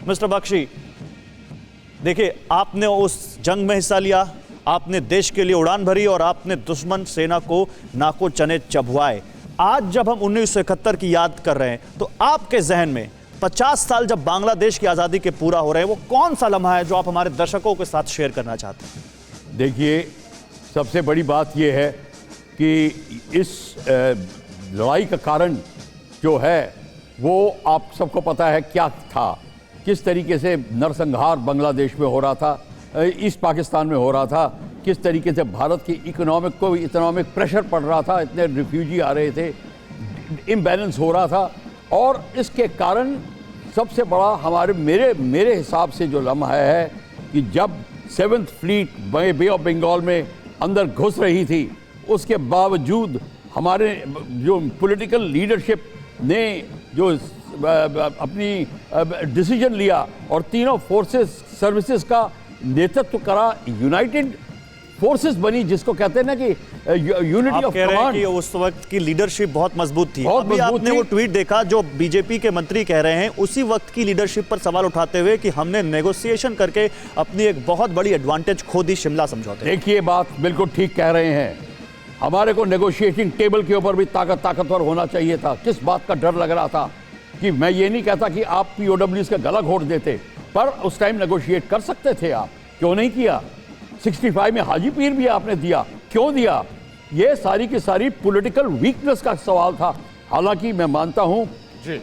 Mister Bakshi, देखिए, आपने उस जंग में हिस्सा लिया, आपने देश के लिए उड़ान भरी और आपने दुश्मन सेना को नाको चने चबवाए। आज जब हम 1971 की याद कर रहे हैं तो आपके जहन में 50 साल जब बांग्लादेश की आज़ादी के पूरा हो रहे हैं, वो कौन सा लम्हा है जो आप हमारे दर्शकों के साथ शेयर करना चाहते हैं? देखिए, सबसे बड़ी बात यह है कि इस लड़ाई का कारण जो है वो आप सबको पता है क्या था, किस तरीके से नरसंहार बांग्लादेश में हो रहा था, ईस्ट पाकिस्तान में हो रहा था, किस तरीके से भारत की इकोनॉमिक प्रेशर पड़ रहा था, इतने रिफ्यूजी आ रहे थे, इम्बैलेंस हो रहा था। और इसके कारण सबसे बड़ा मेरे हिसाब से जो लम्हा है कि जब 7th fleet bay of Bengal में अंदर घुस रही थी, उसके बावजूद हमारे जो पॉलिटिकल लीडरशिप ने जो अपनी डिसीजन लिया और तीनों सर्विसेज का नेतृत्व करा, यूनाइटेड फोर्सेस बनी, जिसको कहते हैं ना कि यूनिटी ऑफ कमांड। उस वक्त की लीडरशिप बहुत मजबूत थी। अभी आपने वो ट्वीट देखा जो बीजेपी के मंत्री कह रहे हैं, उसी वक्त की लीडरशिप पर सवाल उठाते हुए कि हमने नेगोशिएशन करके अपनी एक बहुत बड़ी एडवांटेज खो दी शिमला समझौते। देखिए, बात बिल्कुल ठीक कह रहे हैं। हमारे को नेगोशिएटिंग टेबल के ऊपर भी ताकतवर होना चाहिए था। किस बात का डर लग रहा था कि मैं ये नहीं कहता कि आप POWs का गला घोट देते, पर उस टाइम नेगोशिएट कर सकते थे आप, क्यों नहीं किया? 65 में हाजी पीर भी आपने दिया, क्यों दिया? ये सारी की सारी पॉलिटिकल वीकनेस का सवाल था। हालांकि मैं मानता हूं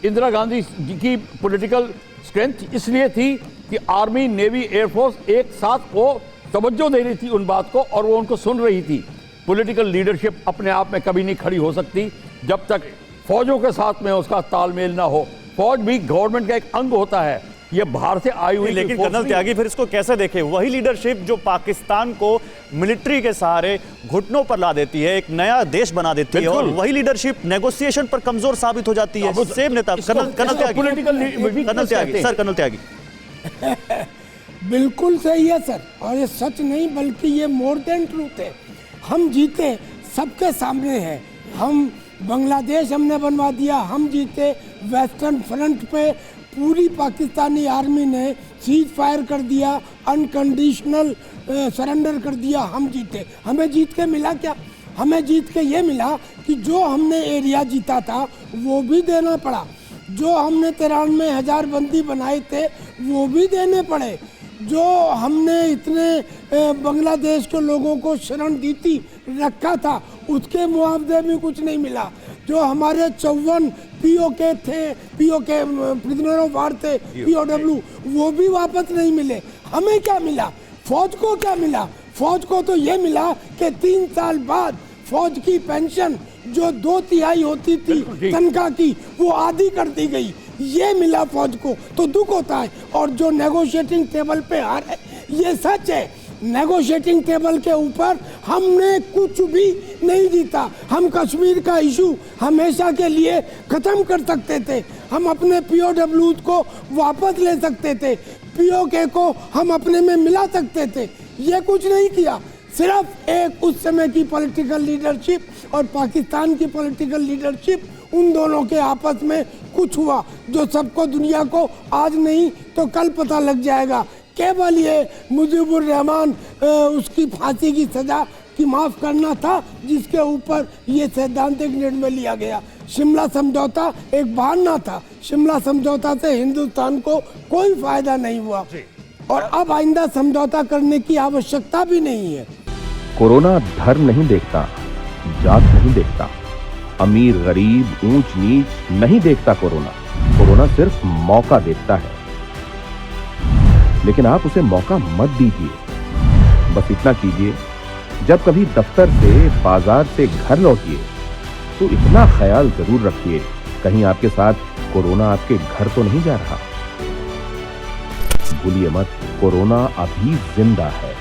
इंदिरा गांधी जी की पॉलिटिकल स्ट्रेंथ इसलिए थी कि आर्मी, नेवी, एयरफोर्स एक साथ वो तवज्जो दे रही थी उन बात को और वो उनको सुन रही थी। पॉलिटिकल लीडरशिप अपने आप में कभी नहीं खड़ी हो सकती जब तक फौजों के साथ में उसका तालमेल ना हो। फौज भी गवर्नमेंट का एक अंग होता है, ये बाहर से आई हुई। लेकिन कर्नल त्यागी, फिर इसको कैसे देखें? वही लीडरशिप जो पाकिस्तान को मिलिट्री के सहारे घुटनों पर ला देती है, एक नया देश बना देती है, और वही लीडरशिप नेगोशिएशन पर कमजोर साबित हो जाती है। सेम नेता कर्नल त्यागी बिल्कुल सही है सर, और ये सच नहीं बल्कि ये मोर देन ट्रूथ है। हम जीते, सबके सामने है। हम बांग्लादेश हमने बनवा दिया, हम जीते। वेस्टर्न फ्रंट पे पूरी पाकिस्तानी आर्मी ने सीज फायर कर दिया, अनकंडीशनल सरेंडर कर दिया, हम जीते। हमें जीत के मिला क्या? हमें जीत के ये मिला कि जो हमने एरिया जीता था वो भी देना पड़ा, जो हमने 93,000 बंदी बनाए थे वो भी देने पड़े, जो हमने इतने बांग्लादेश के लोगों को शरण दी थी, रखा था, उसके मुआवजे में कुछ नहीं मिला। जो हमारे 54 POK थे, POK प्रिजनर ऑफ वार थे, POW, वो भी वापस नहीं मिले। हमें क्या मिला? फौज को क्या मिला? फौज को तो ये मिला कि 3 साल बाद फौज की पेंशन जो 2/3 होती थी तनख्वाह की, वो आधी कर दी गई। ये मिला फौज को, तो दुख होता है। और जो नेगोशिएटिंग टेबल पे हार है, ये सच है। नेगोशिएटिंग टेबल के ऊपर हमने कुछ भी नहीं जीता। हम कश्मीर का इशू हमेशा के लिए खत्म कर सकते थे, हम अपने POWs को वापस ले सकते थे, POK को हम अपने में मिला सकते थे। ये कुछ नहीं किया। सिर्फ एक उस समय की पॉलिटिकल लीडरशिप और पाकिस्तान की पॉलिटिकल लीडरशिप, उन दोनों के आपस में कुछ हुआ जो सबको, दुनिया को आज नहीं तो कल पता लग जाएगा। केवल ये मुजीबुर रहमान उसकी फांसी की सजा की माफ़ करना था, जिसके ऊपर ये सैद्धांतिक निर्णय लिया गया। शिमला समझौता एक बहाना था। शिमला समझौता से हिंदुस्तान को कोई फायदा नहीं हुआ और अब आइंदा समझौता करने की आवश्यकता भी नहीं है। कोरोना धर्म नहीं देखता, जात नहीं देखता, अमीर गरीब ऊंच नीच नहीं देखता। कोरोना सिर्फ मौका देखता है, लेकिन आप उसे मौका मत दीजिए। बस इतना कीजिए, जब कभी दफ्तर से, बाजार से घर लौटिए तो इतना ख्याल जरूर रखिए कहीं आपके साथ कोरोना आपके घर तो नहीं जा रहा। भूलिए मत, कोरोना अभी जिंदा है।